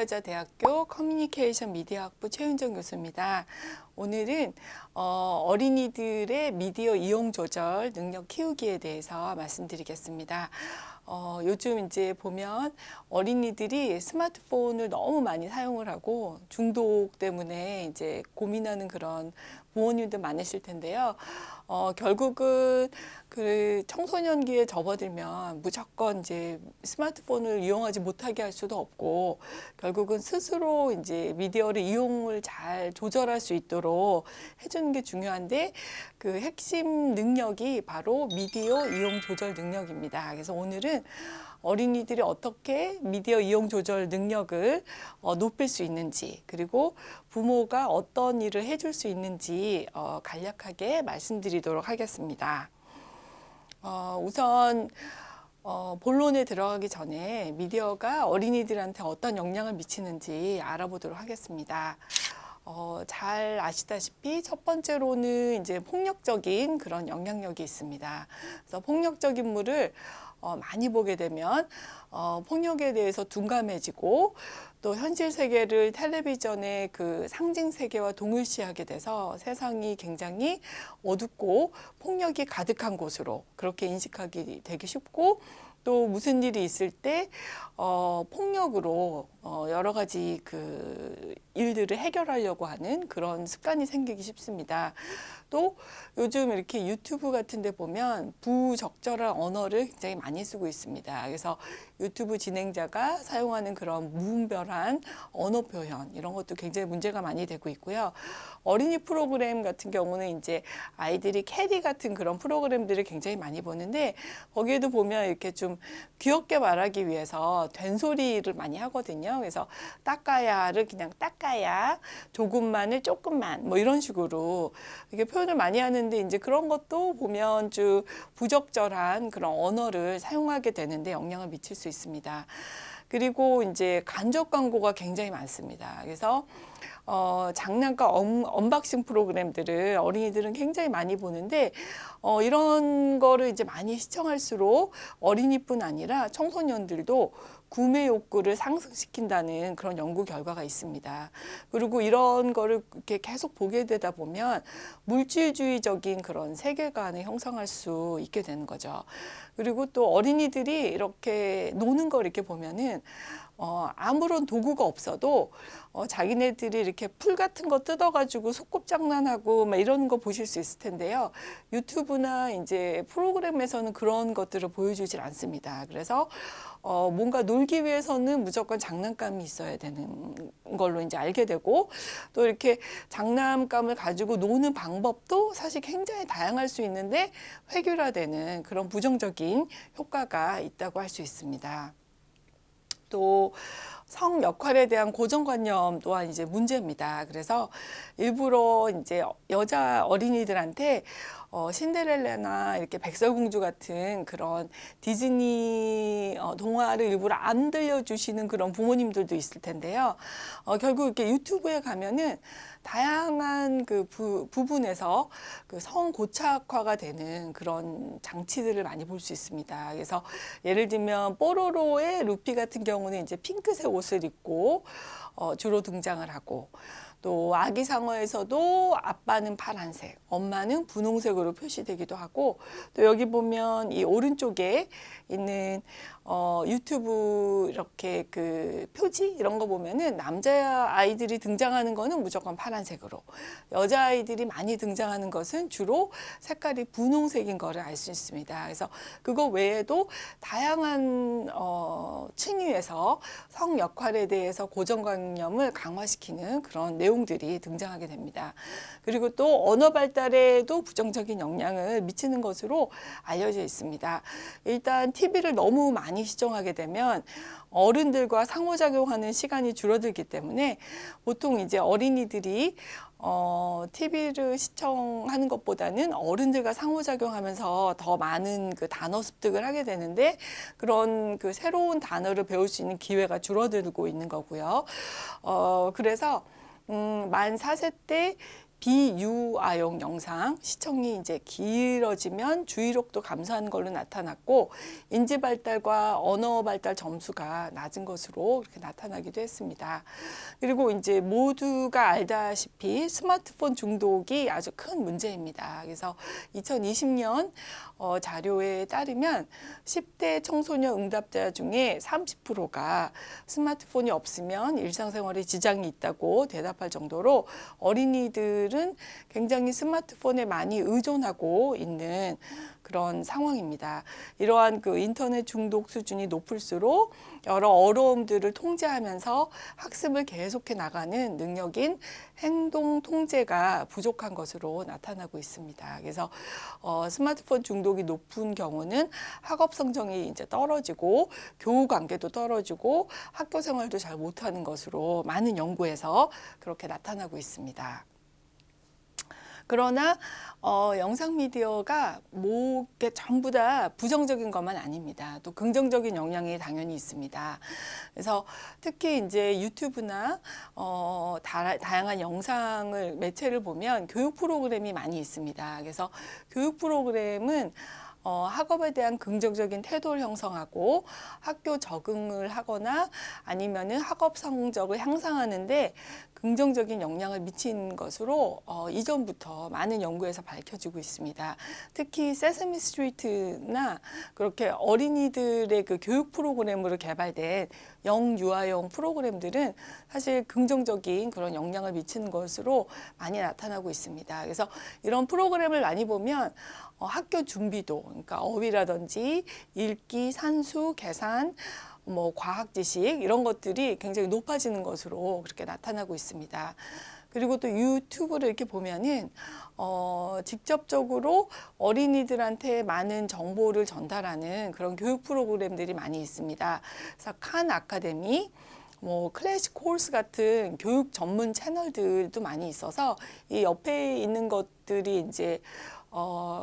한국여자대학교 커뮤니케이션 미디어학부 최윤정 교수입니다. 오늘은 어린이들의 미디어 이용 조절 능력 키우기에 대해서 말씀드리겠습니다. 요즘 이제 보면 어린이들이 스마트폰을 너무 많이 사용을 하고 중독 때문에 이제 고민하는 그런 부모님들 많으실 텐데요. 결국은 그 청소년기에 접어들면 무조건 이제 스마트폰을 이용하지 못하게 할 수도 없고 결국은 스스로 이제 미디어를 이용을 잘 조절할 수 있도록 해주는 게 중요한데 그 핵심 능력이 바로 미디어 이용 조절 능력입니다. 그래서 오늘은 어린이들이 어떻게 미디어 이용 조절 능력을 높일 수 있는지, 그리고 부모가 어떤 일을 해줄 수 있는지 간략하게 말씀드리도록 하겠습니다. 우선 본론에 들어가기 전에 미디어가 어린이들한테 어떤 영향을 미치는지 알아보도록 하겠습니다. 잘 아시다시피 첫 번째로는 이제 폭력적인 그런 영향력이 있습니다. 그래서 폭력적인 물을 많이 보게 되면 폭력에 대해서 둔감해지고 또 현실 세계를 텔레비전의 그 상징 세계와 동일시하게 돼서 세상이 굉장히 어둡고 폭력이 가득한 곳으로 그렇게 인식하기 되기 쉽고 또 무슨 일이 있을 때 폭력으로 여러 가지 그 일들을 해결하려고 하는 그런 습관이 생기기 쉽습니다. 또 요즘 이렇게 유튜브 같은 데 보면 부적절한 언어를 굉장히 많이 쓰고 있습니다. 그래서 유튜브 진행자가 사용하는 그런 무분별한 언어 표현 이런 것도 굉장히 문제가 많이 되고 있고요. 어린이 프로그램 같은 경우는 이제 아이들이 캐리 같은 그런 프로그램들을 굉장히 많이 보는데 거기에도 보면 이렇게 좀 귀엽게 말하기 위해서 된소리를 많이 하거든요. 그래서 닦아야를 그냥 닦아야, 조금만을 조금만 뭐 이런 식으로 이게 표현을 많이 하는데 이제 그런 것도 보면 좀 부적절한 그런 언어를 사용하게 되는데 영향을 미칠 수 있습니다. 그리고 이제 간접 광고가 굉장히 많습니다. 그래서 장난감 언박싱 프로그램들을 어린이들은 굉장히 많이 보는데 이런 거를 이제 많이 시청할수록 어린이뿐 아니라 청소년들도 구매 욕구를 상승시킨다는 그런 연구 결과가 있습니다. 그리고 이런 거를 이렇게 계속 보게 되다 보면 물질주의적인 그런 세계관을 형성할 수 있게 되는 거죠. 그리고 또 어린이들이 이렇게 노는 걸 이렇게 보면은 아무런 도구가 없어도 자기네들이 이렇게 풀 같은 거 뜯어가지고 소꿉장난하고 막 이런 거 보실 수 있을 텐데요. 유튜브나 이제 프로그램에서는 그런 것들을 보여주질 않습니다. 그래서 뭔가 놀기 위해서는 무조건 장난감이 있어야 되는 걸로 이제 알게 되고 또 이렇게 장난감을 가지고 노는 방법도 사실 굉장히 다양할 수 있는데 획일화되는 그런 부정적인 효과가 있다고 할 수 있습니다. 또 성 역할에 대한 고정관념 또한 이제 문제입니다. 그래서 일부러 이제 여자 어린이들한테 신데렐라나 이렇게 백설공주 같은 그런 디즈니 동화를 일부러 안 들려주시는 그런 부모님들도 있을 텐데요. 결국 이렇게 유튜브에 가면은 다양한 그 부분에서 그 성고착화가 되는 그런 장치들을 많이 볼 수 있습니다. 그래서 예를 들면 뽀로로의 루피 같은 경우는 이제 핑크색 옷을 입고 주로 등장을 하고 또 아기 상어에서도 아빠는 파란색, 엄마는 분홍색으로 표시되기도 하고 또 여기 보면 이 오른쪽에 있는 유튜브 이렇게 그 표지 이런 거 보면은 남자 아이들이 등장하는 거는 무조건 파란색으로, 여자 아이들이 많이 등장하는 것은 주로 색깔이 분홍색인 거를 알 수 있습니다. 그래서 그거 외에도 다양한 층위에서 성 역할에 대해서 고정관념을 강화시키는 그런 내용들이 등장하게 됩니다. 그리고 또 언어 발달에도 부정적인 영향을 미치는 것으로 알려져 있습니다. 일단 TV를 너무 많이 시청하게 되면 어른들과 상호작용하는 시간이 줄어들기 때문에 보통 이제 어린이들이 TV를 시청하는 것보다는 어른들과 상호작용하면서 더 많은 그 단어 습득을 하게 되는데 그런 그 새로운 단어를 배울 수 있는 기회가 줄어들고 있는 거고요. 그래서 만 4세 때 비유아용 영상 시청이 이제 길어지면 주의력도 감소하는 걸로 나타났고 인지 발달과 언어 발달 점수가 낮은 것으로 그렇게 나타나기도 했습니다. 그리고 이제 모두가 알다시피 스마트폰 중독이 아주 큰 문제입니다. 그래서 2020년 자료에 따르면 10대 청소년 응답자 중에 30%가 스마트폰이 없으면 일상생활에 지장이 있다고 대답할 정도로 어린이들은 굉장히 스마트폰에 많이 의존하고 있는 그런 상황입니다. 이러한 그 인터넷 중독 수준이 높을수록 여러 어려움들을 통제하면서 학습을 계속해 나가는 능력인 행동 통제가 부족한 것으로 나타나고 있습니다. 그래서 스마트폰 중독이 높은 경우는 학업 성적이 이제 떨어지고 교우 관계도 떨어지고 학교 생활도 잘 못하는 것으로 많은 연구에서 그렇게 나타나고 있습니다. 그러나 영상 미디어가 뭐 전부 다 부정적인 것만 아닙니다. 또 긍정적인 영향이 당연히 있습니다. 그래서 특히 이제 유튜브나 다양한 영상을 매체를 보면 교육 프로그램이 많이 있습니다. 그래서 교육 프로그램은 학업에 대한 긍정적인 태도를 형성하고 학교 적응을 하거나 아니면은 학업 성적을 향상하는데 긍정적인 영향을 미친 것으로 이전부터 많은 연구에서 밝혀지고 있습니다. 특히 세서미 스트리트나 그렇게 어린이들의 그 교육 프로그램으로 개발된 영유아용 프로그램들은 사실 긍정적인 그런 영향을 미치는 것으로 많이 나타나고 있습니다. 그래서 이런 프로그램을 많이 보면 학교 준비도, 그러니까 어휘라든지 읽기, 산수, 계산, 뭐 과학 지식 이런 것들이 굉장히 높아지는 것으로 그렇게 나타나고 있습니다. 그리고 또 유튜브를 이렇게 보면은 직접적으로 어린이들한테 많은 정보를 전달하는 그런 교육 프로그램들이 많이 있습니다. 그래서 칸 아카데미, 뭐 클래식 코र्스 같은 교육 전문 채널들도 많이 있어서 이 옆에 있는 것들이 이제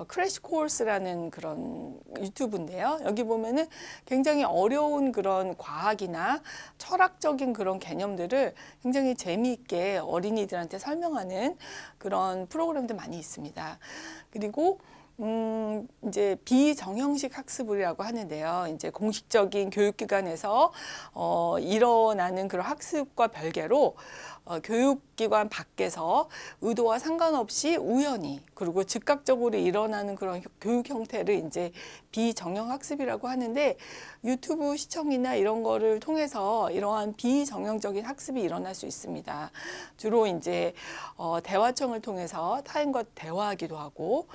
크래시 코스라는 그런 유튜브인데요. 여기 보면은 굉장히 어려운 그런 과학이나 철학적인 그런 개념들을 굉장히 재미있게 어린이들한테 설명하는 그런 프로그램도 많이 있습니다. 그리고 이제 비정형식 학습이라고 하는데요. 이제 공식적인 교육기관에서 일어나는 그런 학습과 별개로 교육기관 밖에서 의도와 상관없이 우연히 그리고 즉각적으로 일어나는 그런 교육 형태를 이제 비정형 학습이라고 하는데 유튜브 시청이나 이런 거를 통해서 이러한 비정형적인 학습이 일어날 수 있습니다. 주로 이제 대화청을 통해서 타인과 대화하기도 하고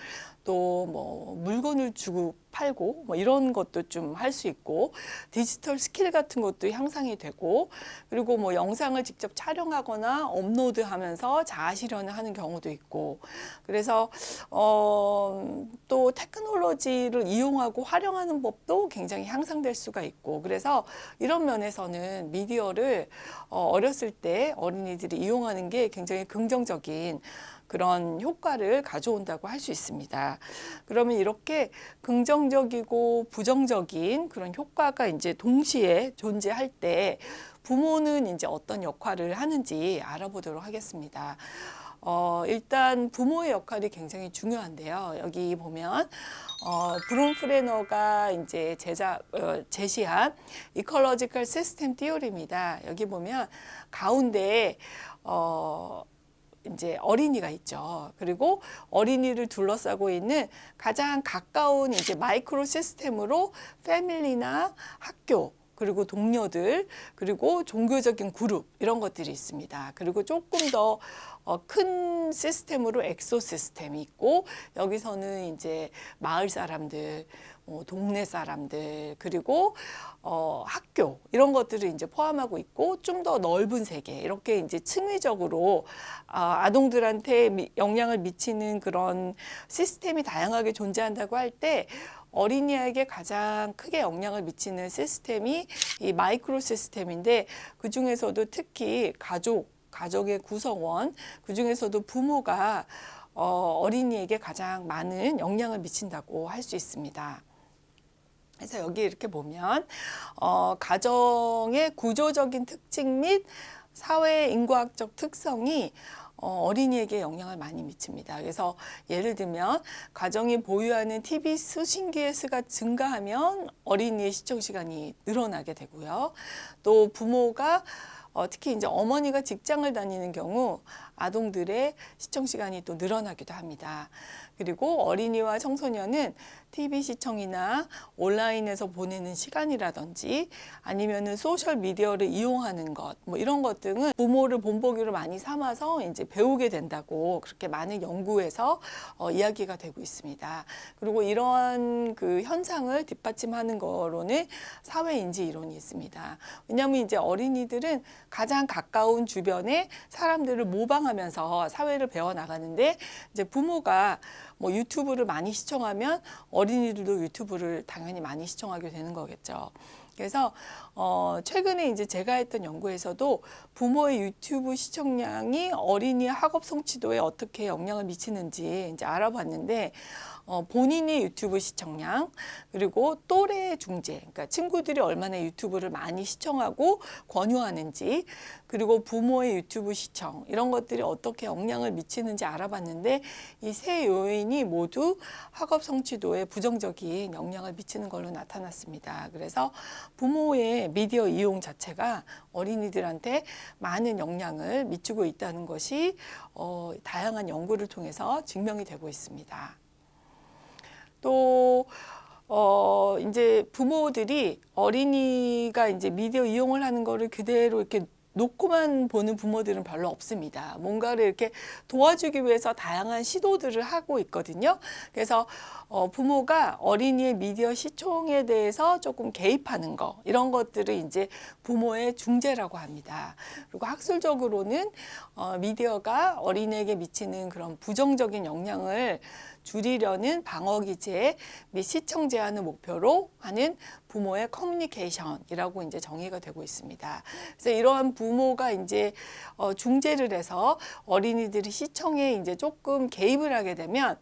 또 뭐 물건을 주고 팔고 뭐 이런 것도 좀 할 수 있고 디지털 스킬 같은 것도 향상이 되고 그리고 뭐 영상을 직접 촬영하거나 업로드하면서 자아 실현을 하는 경우도 있고 그래서 또 테크놀로지를 이용하고 활용하는 법도 굉장히 향상될 수가 있고 그래서 이런 면에서는 미디어를 어렸을 때 어린이들이 이용하는 게 굉장히 긍정적인 그런 효과를 가져온다고 할 수 있습니다. 그러면 이렇게 긍정적이고 부정적인 그런 효과가 이제 동시에 존재할 때 부모는 이제 어떤 역할을 하는지 알아보도록 하겠습니다. 일단 부모의 역할이 굉장히 중요한데요. 여기 보면 브룸프레너가 이제 제시한 이컬러지컬 시스템 티오리입니다. 여기 보면 가운데에 이제 어린이가 있죠. 그리고 어린이를 둘러싸고 있는 가장 가까운 이제 마이크로 시스템으로 패밀리나 학교 그리고 동료들 그리고 종교적인 그룹 이런 것들이 있습니다. 그리고 조금 더 큰 시스템으로 엑소 시스템이 있고 여기서는 이제 마을 사람들, 동네 사람들 그리고 학교 이런 것들을 이제 포함하고 있고 좀 더 넓은 세계 이렇게 이제 층위적으로 아동들한테 영향을 미치는 그런 시스템이 다양하게 존재한다고 할 때 어린이에게 가장 크게 영향을 미치는 시스템이 이 마이크로 시스템인데 그 중에서도 특히 가족의 구성원, 그 중에서도 부모가 어린이에게 가장 많은 영향을 미친다고 할 수 있습니다. 그래서 여기 이렇게 보면 가정의 구조적인 특징 및 사회 인과학적 특성이 어린이에게 영향을 많이 미칩니다. 그래서 예를 들면 가정이 보유하는 TV 수신기의 수가 증가하면 어린이의 시청 시간이 늘어나게 되고요. 또 부모가 특히 이제 어머니가 직장을 다니는 경우 아동들의 시청 시간이 또 늘어나기도 합니다. 그리고 어린이와 청소년은 TV 시청이나 온라인에서 보내는 시간이라든지 아니면은 소셜 미디어를 이용하는 것, 뭐 이런 것 등은 부모를 본보기로 많이 삼아서 이제 배우게 된다고 그렇게 많은 연구에서 이야기가 되고 있습니다. 그리고 이러한 그 현상을 뒷받침하는 거로는 사회인지 이론이 있습니다. 왜냐하면 이제 어린이들은 가장 가까운 주변의 사람들을 모방하면서 사회를 배워 나가는데 이제 부모가 뭐 유튜브를 많이 시청하면 어린이들도 유튜브를 당연히 많이 시청하게 되는 거겠죠. 그래서 최근에 이제 제가 했던 연구에서도 부모의 유튜브 시청량이 어린이의 학업 성취도에 어떻게 영향을 미치는지 이제 알아봤는데 본인의 유튜브 시청량 그리고 또래 중재, 그러니까 친구들이 얼마나 유튜브를 많이 시청하고 권유하는지 그리고 부모의 유튜브 시청 이런 것들이 어떻게 영향을 미치는지 알아봤는데 이 세 요인이 모두 학업 성취도에 부정적인 영향을 미치는 걸로 나타났습니다. 그래서 부모의 미디어 이용 자체가 어린이들한테 많은 영향을 미치고 있다는 것이 다양한 연구를 통해서 증명이 되고 있습니다. 또 이제 부모들이 어린이가 이제 미디어 이용을 하는 거를 그대로 이렇게 놓고만 보는 부모들은 별로 없습니다. 뭔가를 이렇게 도와주기 위해서 다양한 시도들을 하고 있거든요. 그래서 부모가 어린이의 미디어 시청에 대해서 조금 개입하는 거 이런 것들을 이제 부모의 중재라고 합니다. 그리고 학술적으로는 미디어가 어린이에게 미치는 그런 부정적인 영향을 줄이려는 방어 기제 및 시청 제한을 목표로 하는 부모의 커뮤니케이션이라고 이제 정의가 되고 있습니다. 그래서 이러한 부모가 이제 중재를 해서 어린이들이 시청에 이제 조금 개입을 하게 되면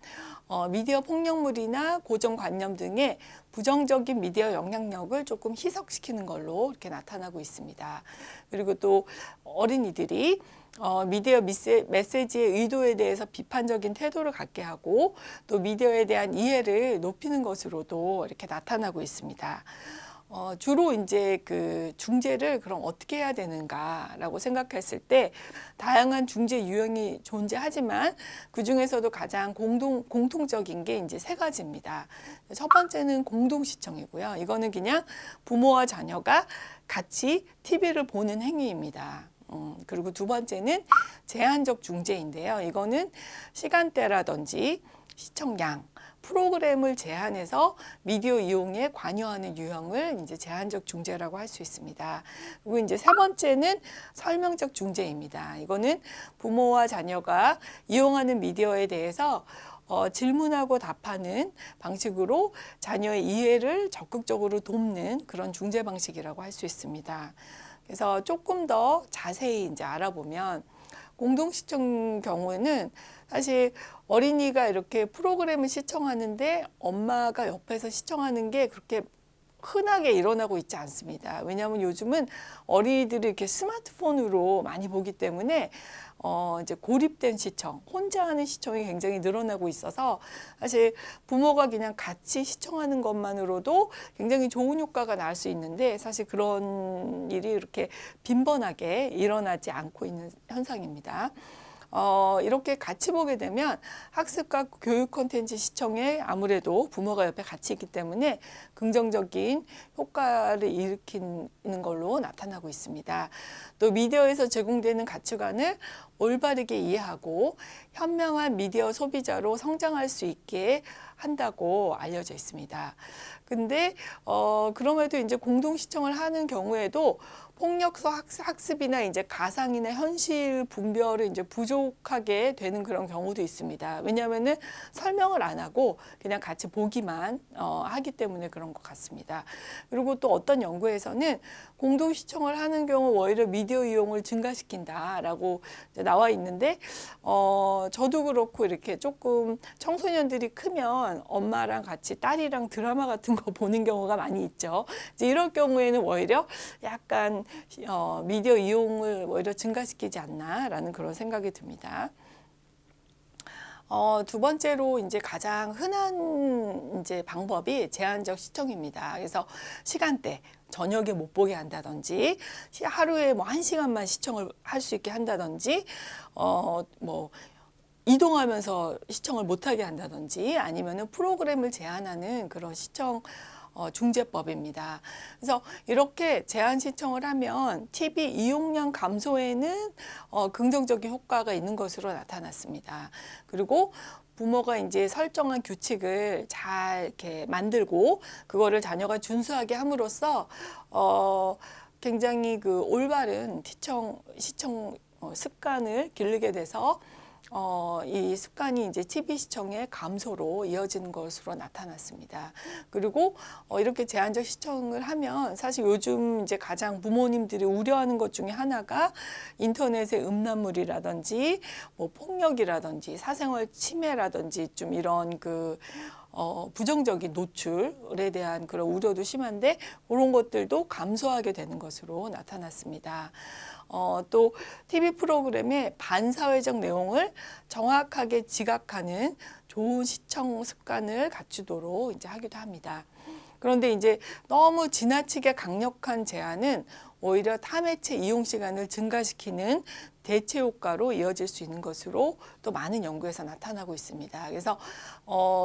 미디어 폭력물이나 고정관념 등의 부정적인 미디어 영향력을 조금 희석시키는 걸로 이렇게 나타나고 있습니다. 그리고 또 어린이들이 미디어 메시지의 의도에 대해서 비판적인 태도를 갖게 하고 또 미디어에 대한 이해를 높이는 것으로도 이렇게 나타나고 있습니다. 주로 이제 그 중재를 그럼 어떻게 해야 되는가라고 생각했을 때 다양한 중재 유형이 존재하지만 그 중에서도 가장 공통적인 게 이제 세 가지입니다. 첫 번째는 공동시청이고요. 이거는 그냥 부모와 자녀가 같이 TV를 보는 행위입니다. 그리고 두 번째는 제한적 중재인데요. 이거는 시간대라든지 시청량, 프로그램을 제한해서 미디어 이용에 관여하는 유형을 이제 제한적 중재라고 할 수 있습니다. 그리고 이제 세 번째는 설명적 중재입니다. 이거는 부모와 자녀가 이용하는 미디어에 대해서 질문하고 답하는 방식으로 자녀의 이해를 적극적으로 돕는 그런 중재 방식이라고 할 수 있습니다. 그래서 조금 더 자세히 이제 알아보면 공동시청 경우에는 사실 어린이가 이렇게 프로그램을 시청하는데 엄마가 옆에서 시청하는 게 그렇게 흔하게 일어나고 있지 않습니다. 왜냐하면 요즘은 어린이들이 이렇게 스마트폰으로 많이 보기 때문에 이제 고립된 시청, 혼자 하는 시청이 굉장히 늘어나고 있어서 사실 부모가 그냥 같이 시청하는 것만으로도 굉장히 좋은 효과가 날 수 있는데 사실 그런 일이 이렇게 빈번하게 일어나지 않고 있는 현상입니다. 이렇게 같이 보게 되면 학습과 교육 콘텐츠 시청에 아무래도 부모가 옆에 같이 있기 때문에 긍정적인 효과를 일으키는 걸로 나타나고 있습니다. 또 미디어에서 제공되는 가치관을 올바르게 이해하고 현명한 미디어 소비자로 성장할 수 있게 한다고 알려져 있습니다. 근데 그럼에도 이제 공동 시청을 하는 경우에도 폭력성 학습이나 이제 가상이나 현실 분별을 이제 부족하게 되는 그런 경우도 있습니다. 왜냐하면은 설명을 안 하고 그냥 같이 보기만 하기 때문에 그런 것 같습니다. 그리고 또 어떤 연구에서는 공동 시청을 하는 경우 오히려 미디어 이용을 증가시킨다라고 나와 있는데 저도 그렇고 이렇게 조금 청소년들이 크면 엄마랑 같이 딸이랑 드라마 같은 거 보는 경우가 많이 있죠. 이제 이럴 경우에는 오히려 약간 미디어 이용을 오히려 증가시키지 않나라는 그런 생각이 듭니다. 두 번째로 이제 가장 흔한 이제 방법이 제한적 시청입니다. 그래서 시간대, 저녁에 못 보게 한다든지, 하루에 뭐 1시간만 시청을 할 수 있게 한다든지, 뭐, 이동하면서 시청을 못하게 한다든지, 아니면은 프로그램을 제한하는 그런 시청 중재법입니다. 그래서 이렇게 제한 시청을 하면 TV 이용량 감소에는 긍정적인 효과가 있는 것으로 나타났습니다. 그리고 부모가 이제 설정한 규칙을 잘 이렇게 만들고 그거를 자녀가 준수하게 함으로써 굉장히 그 올바른 시청 습관을 기르게 돼서 이 습관이 이제 TV 시청의 감소로 이어지는 것으로 나타났습니다. 그리고 이렇게 제한적 시청을 하면 사실 요즘 이제 가장 부모님들이 우려하는 것 중에 하나가 인터넷의 음란물이라든지 뭐 폭력이라든지 사생활 침해라든지 좀 이런 부정적인 노출에 대한 그런 우려도 심한데 그런 것들도 감소하게 되는 것으로 나타났습니다. 또 TV 프로그램의 반사회적 내용을 정확하게 지각하는 좋은 시청 습관을 갖추도록 이제 하기도 합니다. 그런데 이제 너무 지나치게 강력한 제한은 오히려 타매체 이용 시간을 증가시키는 대체 효과로 이어질 수 있는 것으로 또 많은 연구에서 나타나고 있습니다. 그래서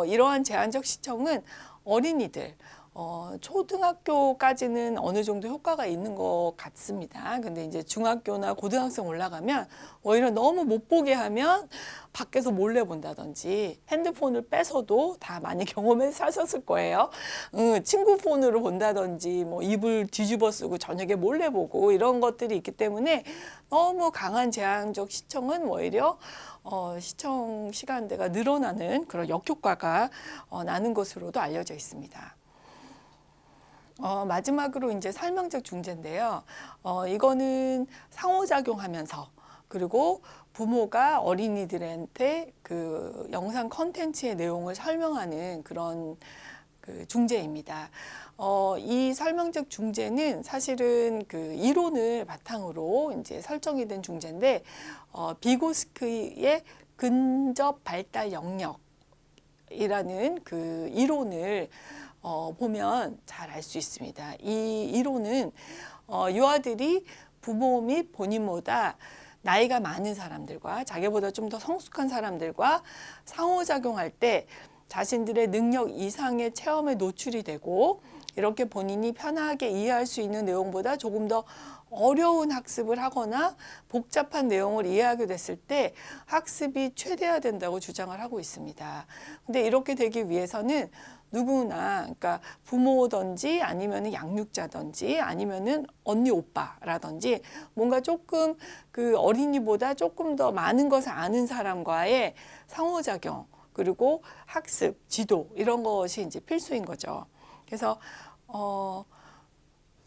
이러한 제한적 시청은 어린이들, 초등학교까지는 어느 정도 효과가 있는 것 같습니다. 근데 이제 중학교나 고등학생 올라가면 오히려 너무 못 보게 하면 밖에서 몰래 본다든지 핸드폰을 뺏어도 다 많이 경험해 사셨을 거예요. 친구 폰으로 본다든지 뭐 이불 뒤집어 쓰고 저녁에 몰래 보고 이런 것들이 있기 때문에 너무 강한 제한적 시청은 오히려 시청 시간대가 늘어나는 그런 역효과가 나는 것으로도 알려져 있습니다. 마지막으로 이제 설명적 중재인데요. 이거는 상호작용하면서 그리고 부모가 어린이들한테 그 영상 컨텐츠의 내용을 설명하는 그런 중재입니다. 이 설명적 중재는 사실은 그 이론을 바탕으로 이제 설정이 된 중재인데, 비고스키의 근접 발달 영역이라는 그 이론을 보면 잘 알 수 있습니다. 이 이론은 유아들이 부모 및 본인보다 나이가 많은 사람들과 자기보다 좀 더 성숙한 사람들과 상호작용할 때 자신들의 능력 이상의 체험에 노출이 되고 이렇게 본인이 편하게 이해할 수 있는 내용보다 조금 더 어려운 학습을 하거나 복잡한 내용을 이해하게 됐을 때 학습이 최대화된다고 주장을 하고 있습니다. 근데 이렇게 되기 위해서는 누구나, 그러니까 부모든지 아니면은 양육자든지 아니면은 언니 오빠라든지 뭔가 조금 그 어린이보다 조금 더 많은 것을 아는 사람과의 상호작용 그리고 학습, 지도 이런 것이 이제 필수인 거죠. 그래서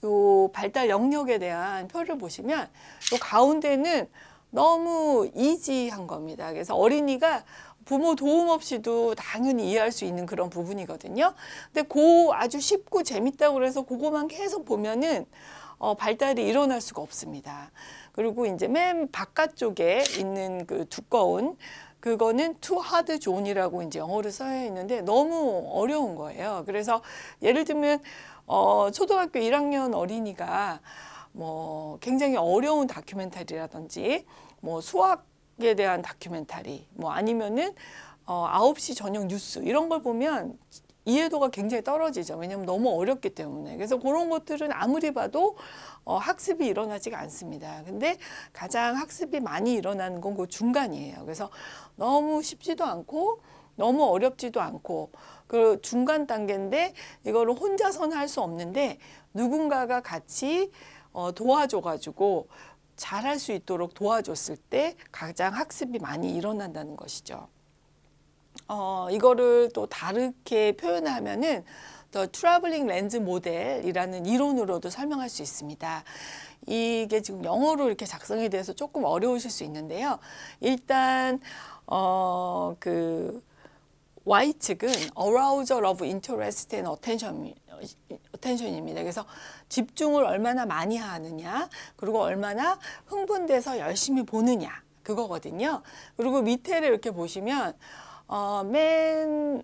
요 발달 영역에 대한 표를 보시면 요 가운데는 너무 이지한 겁니다. 그래서 어린이가 부모 도움 없이도 당연히 이해할 수 있는 그런 부분이거든요. 근데 아주 쉽고 재밌다고 그래서 그거만 계속 보면은 발달이 일어날 수가 없습니다. 그리고 이제 맨 바깥쪽에 있는 그 두꺼운 그거는 too hard zone이라고 이제 영어로 써여 있는데 너무 어려운 거예요. 그래서 예를 들면 초등학교 1학년 어린이가 뭐 굉장히 어려운 다큐멘터리라든지 뭐 수학에 대한 다큐멘터리 뭐 아니면은 9시 저녁 뉴스 이런 걸 보면 이해도가 굉장히 떨어지죠. 왜냐하면 너무 어렵기 때문에. 그래서 그런 것들은 아무리 봐도 학습이 일어나지가 않습니다. 근데 가장 학습이 많이 일어나는 건 그 중간이에요. 그래서 너무 쉽지도 않고 너무 어렵지도 않고 그 중간 단계인데 이거를 혼자서는 할 수 없는데 누군가가 같이 도와줘가지고 잘할 수 있도록 도와줬을 때 가장 학습이 많이 일어난다는 것이죠. 이거를 또 다르게 표현하면은 더 트래블링 렌즈 모델이라는 이론으로도 설명할 수 있습니다. 이게 지금 영어로 이렇게 작성이 돼서 조금 어려우실 수 있는데요. 일단 그 Y 측은 arousal of interest and attention입니다. 그래서 집중을 얼마나 많이 하느냐, 그리고 얼마나 흥분돼서 열심히 보느냐, 그거거든요. 그리고 밑에를 이렇게 보시면 맨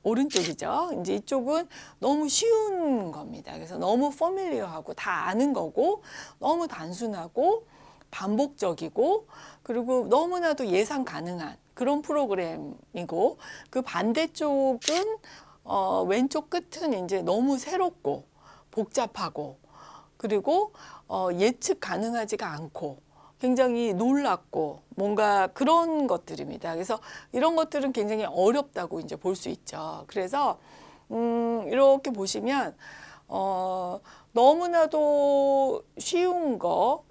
오른쪽이죠. 이제 이쪽은 너무 쉬운 겁니다. 그래서 너무 퍼밀리어하고 다 아는 거고, 너무 단순하고 반복적이고, 그리고 너무나도 예상 가능한 그런 프로그램이고, 그 반대쪽은 왼쪽 끝은 이제 너무 새롭고 복잡하고, 그리고 예측 가능하지가 않고 굉장히 놀랍고 뭔가 그런 것들입니다. 그래서 이런 것들은 굉장히 어렵다고 이제 볼 수 있죠. 그래서 이렇게 보시면 너무나도 쉬운 거,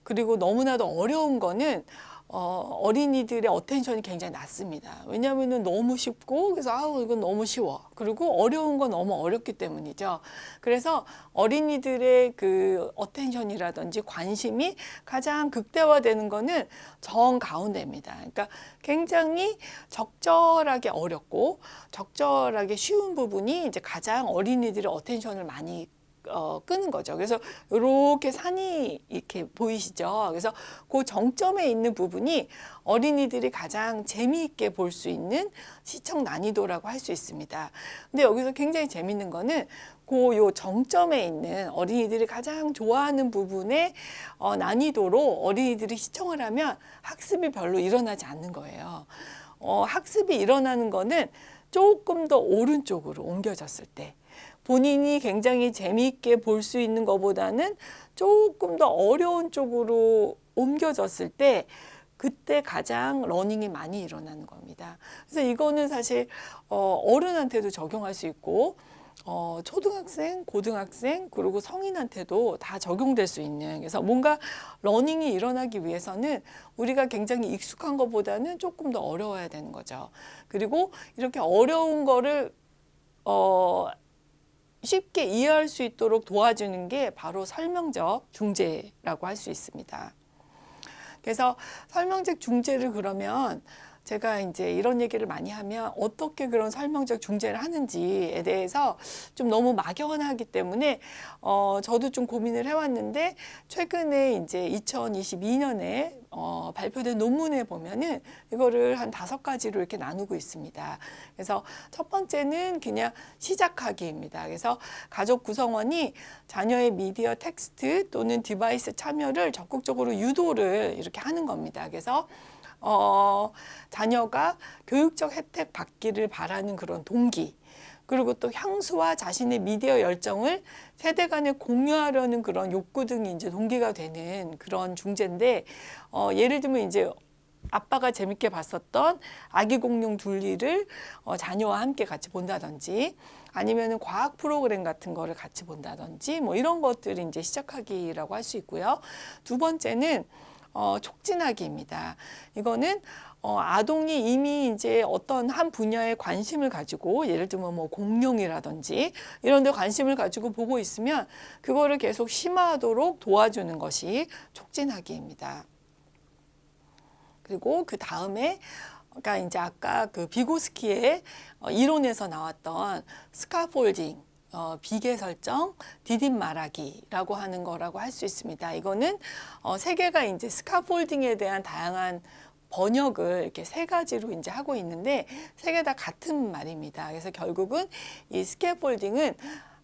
그리고 너무나도 어려운 거는 어린이들의 어텐션이 굉장히 낮습니다. 왜냐하면 너무 쉽고, 그래서 아우 이건 너무 쉬워. 그리고 어려운 건 너무 어렵기 때문이죠. 그래서 어린이들의 그 어텐션이라든지 관심이 가장 극대화되는 거는 정 가운데입니다. 그러니까 굉장히 적절하게 어렵고 적절하게 쉬운 부분이 이제 가장 어린이들의 어텐션을 많이 끄는 거죠. 그래서 이렇게 산이 이렇게 보이시죠? 그래서 그 정점에 있는 부분이 어린이들이 가장 재미있게 볼 수 있는 시청 난이도라고 할 수 있습니다. 근데 여기서 굉장히 재밌는 거는 요 정점에 있는 어린이들이 가장 좋아하는 부분의 난이도로 어린이들이 시청을 하면 학습이 별로 일어나지 않는 거예요. 학습이 일어나는 거는 조금 더 오른쪽으로 옮겨졌을 때, 본인이 굉장히 재미있게 볼 수 있는 것보다는 조금 더 어려운 쪽으로 옮겨졌을 때, 그때 가장 러닝이 많이 일어나는 겁니다. 그래서 이거는 사실 어른한테도 적용할 수 있고 초등학생, 고등학생, 그리고 성인한테도 다 적용될 수 있는, 그래서 뭔가 러닝이 일어나기 위해서는 우리가 굉장히 익숙한 것보다는 조금 더 어려워야 되는 거죠. 그리고 이렇게 어려운 거를 쉽게 이해할 수 있도록 도와주는 게 바로 설명적 중재라고 할 수 있습니다. 그래서 설명적 중재를 그러면 제가 이제 이런 얘기를 많이 하면 어떻게 그런 설명적 중재를 하는지에 대해서 좀 너무 막연하기 때문에 저도 좀 고민을 해왔는데, 최근에 이제 2022년에 발표된 논문에 보면은 이거를 한 5가지로 이렇게 나누고 있습니다. 그래서 첫 번째는 그냥 시작하기입니다. 그래서 가족 구성원이 자녀의 미디어 텍스트 또는 디바이스 참여를 적극적으로 유도를 이렇게 하는 겁니다. 그래서 자녀가 교육적 혜택 받기를 바라는 그런 동기, 그리고 또 향수와 자신의 미디어 열정을 세대 간에 공유하려는 그런 욕구 등이 이제 동기가 되는 그런 중재인데, 예를 들면 이제 아빠가 재밌게 봤었던 아기 공룡 둘리를 자녀와 함께 같이 본다든지, 아니면은 과학 프로그램 같은 거를 같이 본다든지, 뭐 이런 것들이 이제 시작하기라고 할 수 있고요. 두 번째는 촉진하기입니다. 이거는 아동이 이미 이제 어떤 한 분야에 관심을 가지고, 예를 들면 뭐 공룡이라든지 이런 데 관심을 가지고 보고 있으면 그거를 계속 심화하도록 도와주는 것이 촉진하기입니다. 그리고 그 다음에 그러니까 이제 아까 그 비고스키의 이론에서 나왔던 스카폴딩, 비계 설정, 디딤 말하기라고 하는 거라고 할 수 있습니다. 이거는 세계가 이제 스카폴딩에 대한 다양한 번역을 이렇게 3가지로 이제 하고 있는데, 3개 다 같은 말입니다. 그래서 결국은 이 스캐폴딩은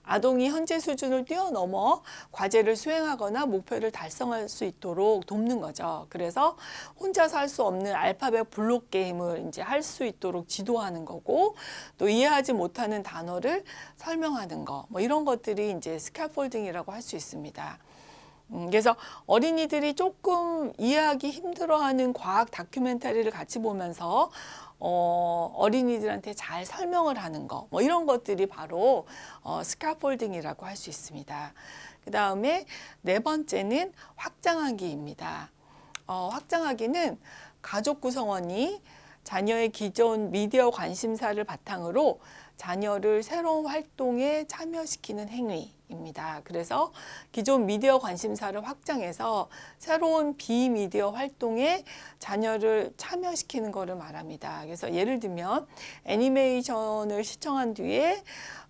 아동이 현재 수준을 뛰어넘어 과제를 수행하거나 목표를 달성할 수 있도록 돕는 거죠. 그래서 혼자서 할 수 없는 알파벳 블록 게임을 이제 할 수 있도록 지도하는 거고, 또 이해하지 못하는 단어를 설명하는 거, 뭐 이런 것들이 이제 스캐폴딩이라고 할 수 있습니다. 그래서 어린이들이 조금 이해하기 힘들어하는 과학 다큐멘터리를 같이 보면서 어린이들한테 잘 설명을 하는 거, 뭐 이런 것들이 바로 스카폴딩이라고 할 수 있습니다. 그 다음에 4번째는 확장하기입니다. 확장하기는 가족 구성원이 자녀의 기존 미디어 관심사를 바탕으로 자녀를 새로운 활동에 참여시키는 행위입니다. 그래서 기존 미디어 관심사를 확장해서 새로운 비미디어 활동에 자녀를 참여시키는 것을 말합니다. 그래서 예를 들면 애니메이션을 시청한 뒤에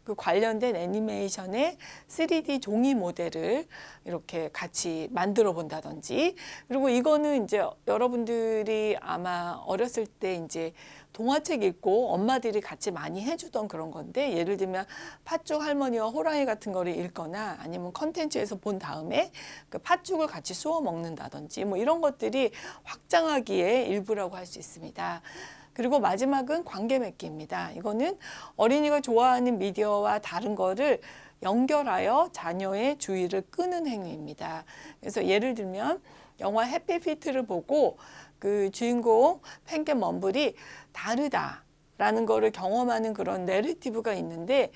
그 관련된 애니메이션의 3D 종이 모델을 이렇게 같이 만들어 본다든지, 그리고 이거는 이제 여러분들이 아마 어렸을 때 이제 동화책 읽고 엄마들이 같이 많이 해주던 그런 건데, 예를 들면 팥죽 할머니와 호랑이 같은 거를 읽거나 아니면 컨텐츠에서 본 다음에 그 팥죽을 같이 쑤어 먹는다든지 뭐 이런 것들이 확장하기의 일부라고 할 수 있습니다. 그리고 마지막은 관계 맺기입니다. 이거는 어린이가 좋아하는 미디어와 다른 거를 연결하여 자녀의 주의를 끄는 행위입니다. 그래서 예를 들면 영화 해피피트를 보고 그 주인공 펭귄 먼블이 다르다라는 거를 경험하는 그런 내러티브가 있는데,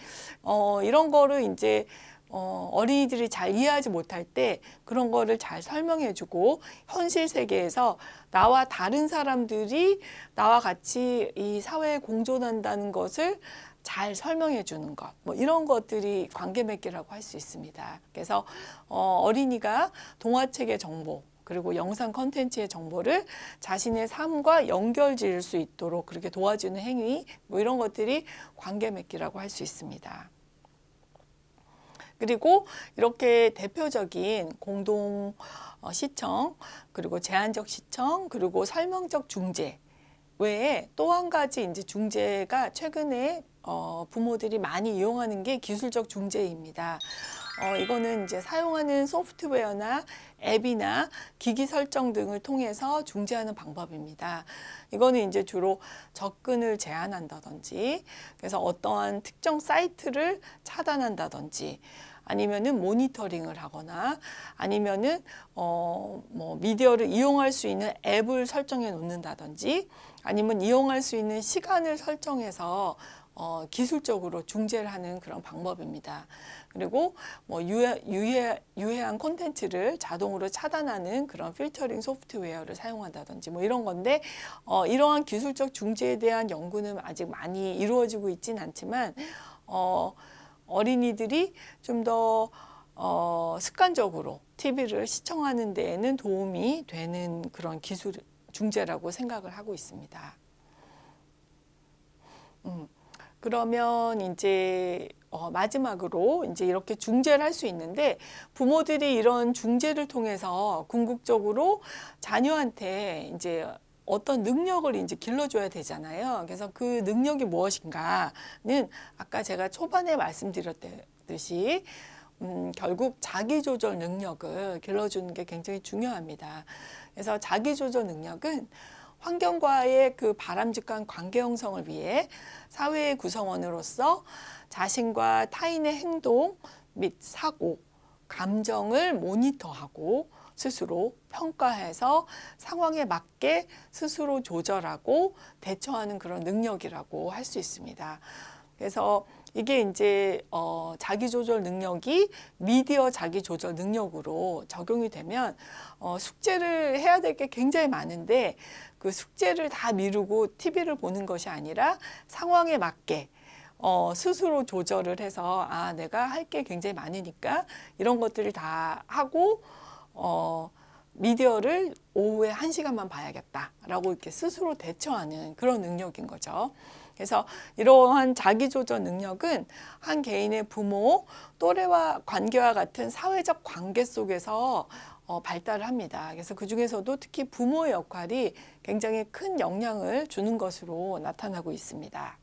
이런 거를 이제 어린이들이 잘 이해하지 못할 때 그런 거를 잘 설명해주고, 현실 세계에서 나와 다른 사람들이 나와 같이 이 사회에 공존한다는 것을 잘 설명해 주는 것, 뭐 이런 것들이 관계 맺기라고 할 수 있습니다. 그래서 어린이가 동화책의 정보 그리고 영상 콘텐츠의 정보를 자신의 삶과 연결 지을 수 있도록 그렇게 도와주는 행위, 뭐 이런 것들이 관계 맺기라고 할 수 있습니다. 그리고 이렇게 대표적인 공동 시청, 그리고 제한적 시청, 그리고 설명적 중재 외에 또 한 가지 이제 중재가 최근에 부모들이 많이 이용하는 게 기술적 중재입니다. 이거는 이제 사용하는 소프트웨어나 앱이나 기기 설정 등을 통해서 중재하는 방법입니다. 이거는 이제 주로 접근을 제한한다든지, 그래서 어떠한 특정 사이트를 차단한다든지, 아니면은 모니터링을 하거나, 아니면은 뭐 미디어를 이용할 수 있는 앱을 설정해 놓는다든지, 아니면 이용할 수 있는 시간을 설정해서 기술적으로 중재를 하는 그런 방법입니다. 그리고 뭐 유해한 콘텐츠를 자동으로 차단하는 그런 필터링 소프트웨어를 사용한다든지 뭐 이런 건데, 이러한 기술적 중재에 대한 연구는 아직 많이 이루어지고 있진 않지만, 어린이들이 좀 더 습관적으로 TV를 시청하는 데에는 도움이 되는 그런 기술 중재라고 생각을 하고 있습니다. 그러면 이제 마지막으로 이제 이렇게 중재를 할 수 있는데, 부모들이 이런 중재를 통해서 궁극적으로 자녀한테 이제 어떤 능력을 이제 길러줘야 되잖아요. 그래서 그 능력이 무엇인가는 아까 제가 초반에 말씀드렸듯이 결국 자기조절 능력을 길러주는 게 굉장히 중요합니다. 그래서 자기조절 능력은 환경과의 그 바람직한 관계 형성을 위해 사회의 구성원으로서 자신과 타인의 행동 및 사고, 감정을 모니터하고 스스로 평가해서 상황에 맞게 스스로 조절하고 대처하는 그런 능력이라고 할 수 있습니다. 그래서 이게 이제 자기조절 능력이 미디어 자기조절 능력으로 적용이 되면 숙제를 해야 될 게 굉장히 많은데, 그 숙제를 다 미루고 TV를 보는 것이 아니라 상황에 맞게 스스로 조절을 해서 내가 할 게 굉장히 많으니까 이런 것들을 다 하고 미디어를 오후에 1시간만 봐야겠다라고 이렇게 스스로 대처하는 그런 능력인 거죠. 그래서 이러한 자기조절 능력은 한 개인의 부모, 또래와 관계와 같은 사회적 관계 속에서 발달을 합니다. 그래서 그 중에서도 특히 부모의 역할이 굉장히 큰 영향을 주는 것으로 나타나고 있습니다.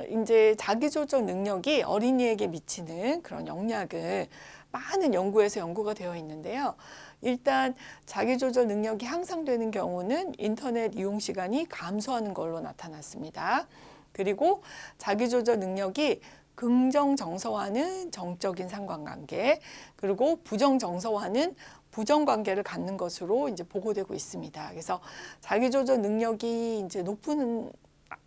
이제 자기조절 능력이 어린이에게 미치는 그런 영향을 많은 연구에서 연구가 되어 있는데요. 일단 자기조절 능력이 향상되는 경우는 인터넷 이용 시간이 감소하는 걸로 나타났습니다. 그리고 자기조절 능력이 긍정 정서와는 정적인 상관관계, 그리고 부정 정서와는 부정 관계를 갖는 것으로 이제 보고되고 있습니다. 그래서 자기조절 능력이 이제 높은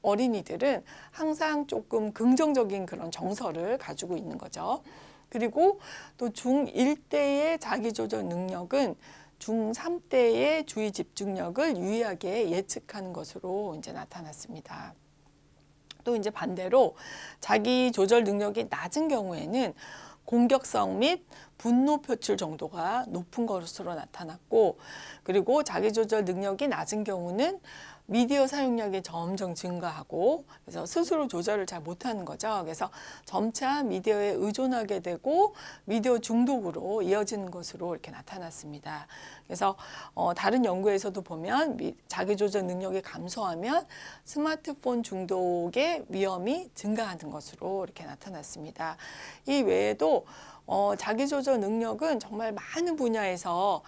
어린이들은 항상 조금 긍정적인 그런 정서를 가지고 있는 거죠. 그리고 또 중1 때의 자기조절 능력은 중3 때의 주의 집중력을 유의하게 예측하는 것으로 이제 나타났습니다. 또 이제 반대로 자기 조절 능력이 낮은 경우에는 공격성 및 분노 표출 정도가 높은 것으로 나타났고, 그리고 자기 조절 능력이 낮은 경우는 미디어 사용량이 점점 증가하고, 그래서 스스로 조절을 잘 못하는 거죠. 그래서 점차 미디어에 의존하게 되고 미디어 중독으로 이어지는 것으로 이렇게 나타났습니다. 그래서 다른 연구에서도 보면 자기 조절 능력이 감소하면 스마트폰 중독의 위험이 증가하는 것으로 이렇게 나타났습니다. 이 외에도 자기 조절 능력은 정말 많은 분야에서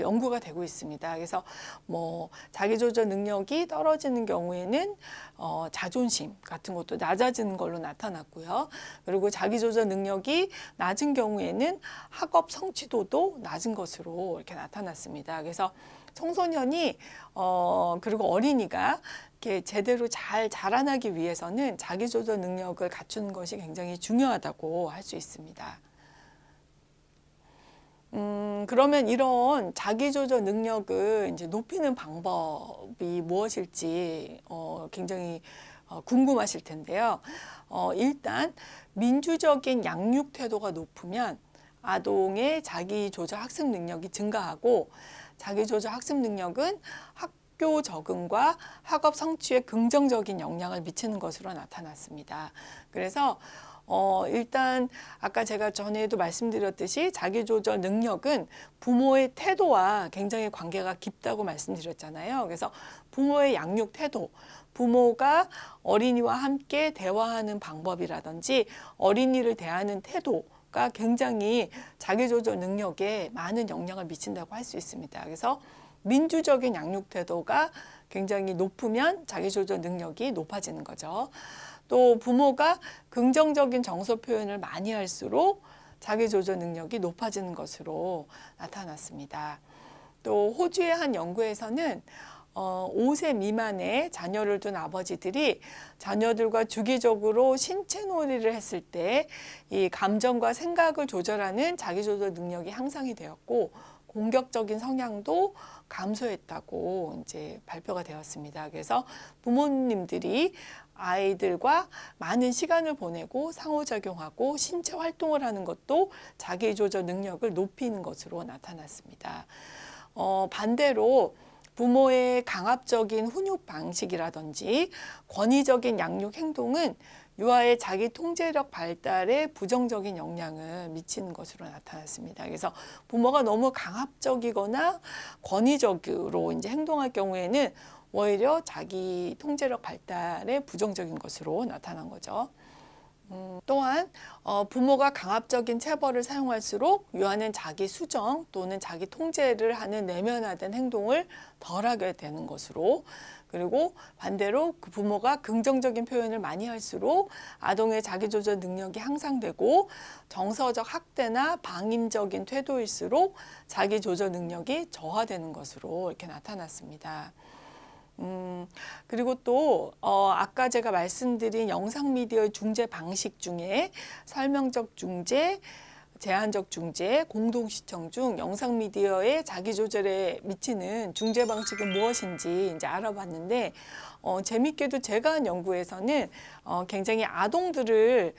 연구가 되고 있습니다. 그래서 뭐 자기 조절 능력이 떨어지는 경우에는 자존심 같은 것도 낮아지는 걸로 나타났고요. 그리고 자기 조절 능력이 낮은 경우에는 학업 성취도도 낮은 것으로 이렇게 나타났습니다. 그래서 청소년이 그리고 어린이가 이렇게 제대로 잘 자라나기 위해서는 자기 조절 능력을 갖추는 것이 굉장히 중요하다고 할 수 있습니다. 그러면 이런 자기조절 능력을 이제 높이는 방법이 무엇일지 굉장히 궁금하실 텐데요. 일단 민주적인 양육 태도가 높으면 아동의 자기조절 학습 능력이 증가하고, 자기조절 학습 능력은 학교 적응과 학업 성취에 긍정적인 영향을 미치는 것으로 나타났습니다. 그래서 일단 아까 제가 전에도 말씀드렸듯이 자기조절 능력은 부모의 태도와 굉장히 관계가 깊다고 말씀드렸잖아요. 그래서 부모의 양육 태도, 부모가 어린이와 함께 대화하는 방법이라든지 어린이를 대하는 태도가 굉장히 자기조절 능력에 많은 영향을 미친다고 할 수 있습니다. 그래서 민주적인 양육 태도가 굉장히 높으면 자기조절 능력이 높아지는 거죠. 또 부모가 긍정적인 정서 표현을 많이 할수록 자기조절 능력이 높아지는 것으로 나타났습니다. 또 호주의 한 연구에서는 5세 미만의 자녀를 둔 아버지들이 자녀들과 주기적으로 신체 놀이를 했을 때 이 감정과 생각을 조절하는 자기조절 능력이 향상이 되었고, 공격적인 성향도 감소했다고 이제 발표가 되었습니다. 그래서 부모님들이 아이들과 많은 시간을 보내고 상호작용하고 신체 활동을 하는 것도 자기조절 능력을 높이는 것으로 나타났습니다. 반대로 부모의 강압적인 훈육 방식이라든지 권위적인 양육 행동은 유아의 자기 통제력 발달에 부정적인 영향을 미치는 것으로 나타났습니다. 그래서 부모가 너무 강압적이거나 권위적으로 이제 행동할 경우에는 오히려 자기 통제력 발달에 부정적인 것으로 나타난 거죠. 또한 부모가 강압적인 체벌을 사용할수록 유아는 자기 수정 또는 자기 통제를 하는 내면화된 행동을 덜하게 되는 것으로, 그리고 반대로 그 부모가 긍정적인 표현을 많이 할수록 아동의 자기조절 능력이 향상되고, 정서적 학대나 방임적인 태도일수록 자기조절 능력이 저하되는 것으로 이렇게 나타났습니다. 그리고 또 아까 제가 말씀드린 영상 미디어의 중재 방식 중에 설명적 중재, 제한적 중재, 공동 시청 중 영상 미디어의 자기 조절에 미치는 중재 방식은 무엇인지 이제 알아봤는데, 재밌게도 제가 한 연구에서는 굉장히 아동들을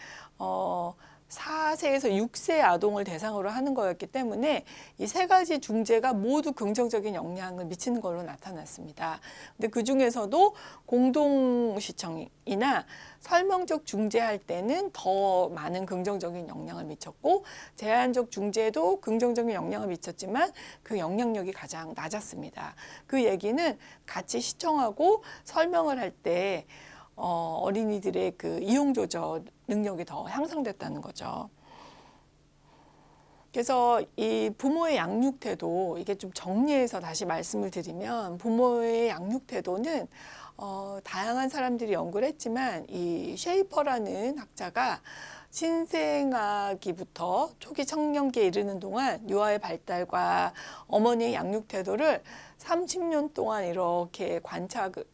4세에서 6세 아동을 대상으로 하는 거였기 때문에 이 세 가지 중재가 모두 긍정적인 영향을 미치는 걸로 나타났습니다. 근데 그 중에서도 공동 시청이나 설명적 중재할 때는 더 많은 긍정적인 영향을 미쳤고, 제한적 중재도 긍정적인 영향을 미쳤지만 그 영향력이 가장 낮았습니다. 그 얘기는 같이 시청하고 설명을 할 때 어린이들의 그 이용 조절 능력이 더 향상됐다는 거죠. 그래서 이 부모의 양육 태도, 이게 좀 정리해서 다시 말씀을 드리면, 부모의 양육 태도는 다양한 사람들이 연구를 했지만 이 셰이퍼라는 학자가 신생아기부터 초기 청년기에 이르는 동안 유아의 발달과 어머니의 양육 태도를 30년 동안 이렇게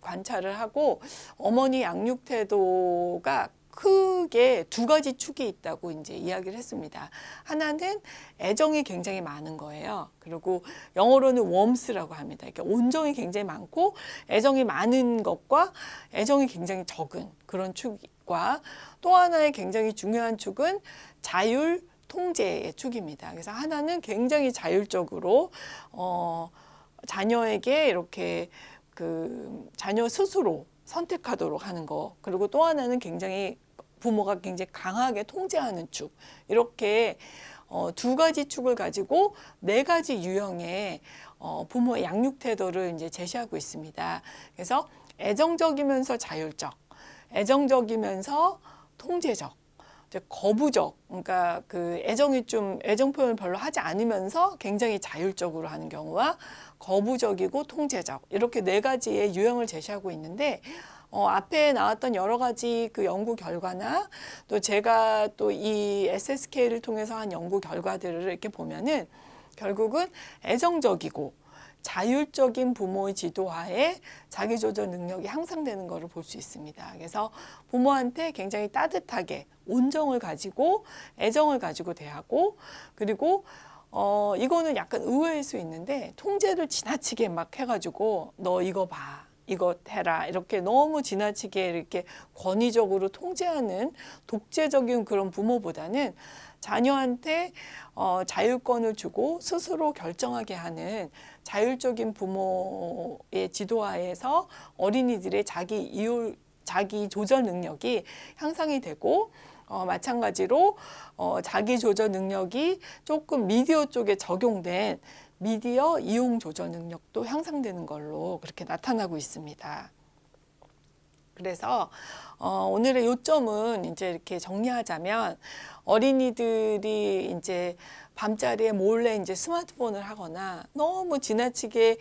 관찰을 하고, 어머니 양육 태도가 크게 두 가지 축이 있다고 이제 이야기를 했습니다. 하나는 애정이 굉장히 많은 거예요. 그리고 영어로는 웜스라고 합니다. 그러니까 온정이 굉장히 많고 애정이 많은 것과 애정이 굉장히 적은 그런 축과 또 하나의 굉장히 중요한 축은 자율 통제의 축입니다. 그래서 하나는 굉장히 자율적으로 자녀에게 이렇게 그 자녀 스스로 선택하도록 하는 거. 그리고 또 하나는 굉장히 부모가 굉장히 강하게 통제하는 축. 이렇게 두 가지 축을 가지고 네 가지 유형의 부모의 양육 태도를 이제 제시하고 있습니다. 그래서 애정적이면서 자율적, 애정적이면서 통제적, 이제 거부적, 그러니까 그 애정 표현을 별로 하지 않으면서 굉장히 자율적으로 하는 경우와 거부적이고 통제적, 이렇게 네 가지의 유형을 제시하고 있는데 앞에 나왔던 여러 가지 그 연구 결과나 또 제가 또 이 SSK를 통해서 한 연구 결과들을 이렇게 보면은 결국은 애정적이고 자율적인 부모의 지도하에 자기조절 능력이 향상되는 것을 볼 수 있습니다. 그래서 부모한테 굉장히 따뜻하게 온정을 가지고 애정을 가지고 대하고, 그리고 이거는 약간 의외일 수 있는데 통제를 지나치게 막 해가지고 너 이거 봐, 이거 해라, 이렇게 너무 지나치게 이렇게 권위적으로 통제하는 독재적인 그런 부모보다는 자녀한테 자율권을 주고 스스로 결정하게 하는 자율적인 부모의 지도하에서 어린이들의 자기 조절 능력이 향상이 되고, 마찬가지로 자기 조절 능력이 조금 미디어 쪽에 적용된 미디어 이용 조절 능력도 향상되는 걸로 그렇게 나타나고 있습니다. 그래서 오늘의 요점은 이제 이렇게 정리하자면, 어린이들이 이제 밤자리에 몰래 이제 스마트폰을 하거나 너무 지나치게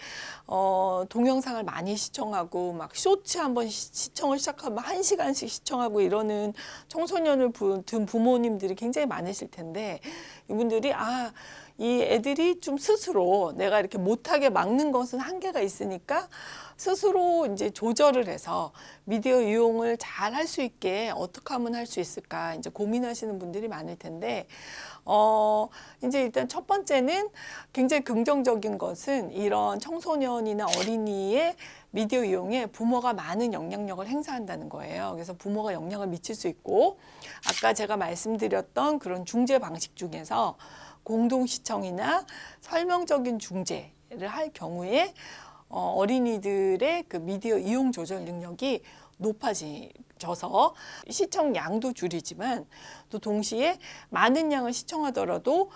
동영상을 많이 시청하고 막 쇼츠 한번 시청을 시작하면 1시간씩 시청하고 이러는 청소년을 둔 부모님들이 굉장히 많으실 텐데, 이분들이 이 애들이 좀 스스로 내가 이렇게 못하게 막는 것은 한계가 있으니까 스스로 이제 조절을 해서 미디어 이용을 잘 할 수 있게 어떻게 하면 할 수 있을까 이제 고민하시는 분들이 많을 텐데, 이제 일단 첫 번째는 굉장히 긍정적인 것은 이런 청소년이나 어린이의 미디어 이용에 부모가 많은 영향력을 행사한다는 거예요. 그래서 부모가 영향을 미칠 수 있고, 아까 제가 말씀드렸던 그런 중재 방식 중에서 공동 시청이나 설명적인 중재를 할 경우에 어린이들의 그 미디어 이용 조절 능력이 높아져서 시청 양도 줄이지만 또 동시에 많은 양을 시청하더라도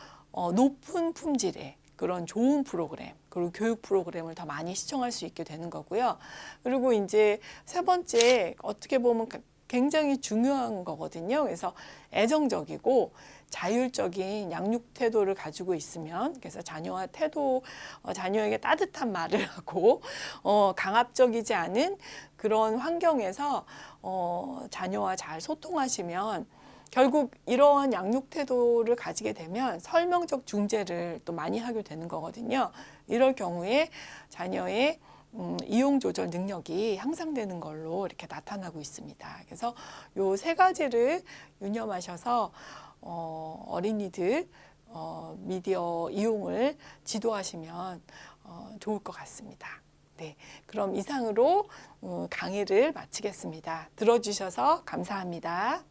높은 품질의 그런 좋은 프로그램, 그리고 교육 프로그램을 더 많이 시청할 수 있게 되는 거고요. 그리고 이제 세 번째, 어떻게 보면 굉장히 중요한 거거든요. 그래서 애정적이고 자율적인 양육 태도를 가지고 있으면, 그래서 자녀에게 따뜻한 말을 하고 강압적이지 않은 그런 환경에서 자녀와 잘 소통하시면 결국 이러한 양육 태도를 가지게 되면 설명적 중재를 또 많이 하게 되는 거거든요. 이럴 경우에 자녀의 이용 조절 능력이 향상되는 걸로 이렇게 나타나고 있습니다. 그래서 요 세 가지를 유념하셔서 어린이들 미디어 이용을 지도하시면 좋을 것 같습니다. 네, 그럼 이상으로 강의를 마치겠습니다. 들어주셔서 감사합니다.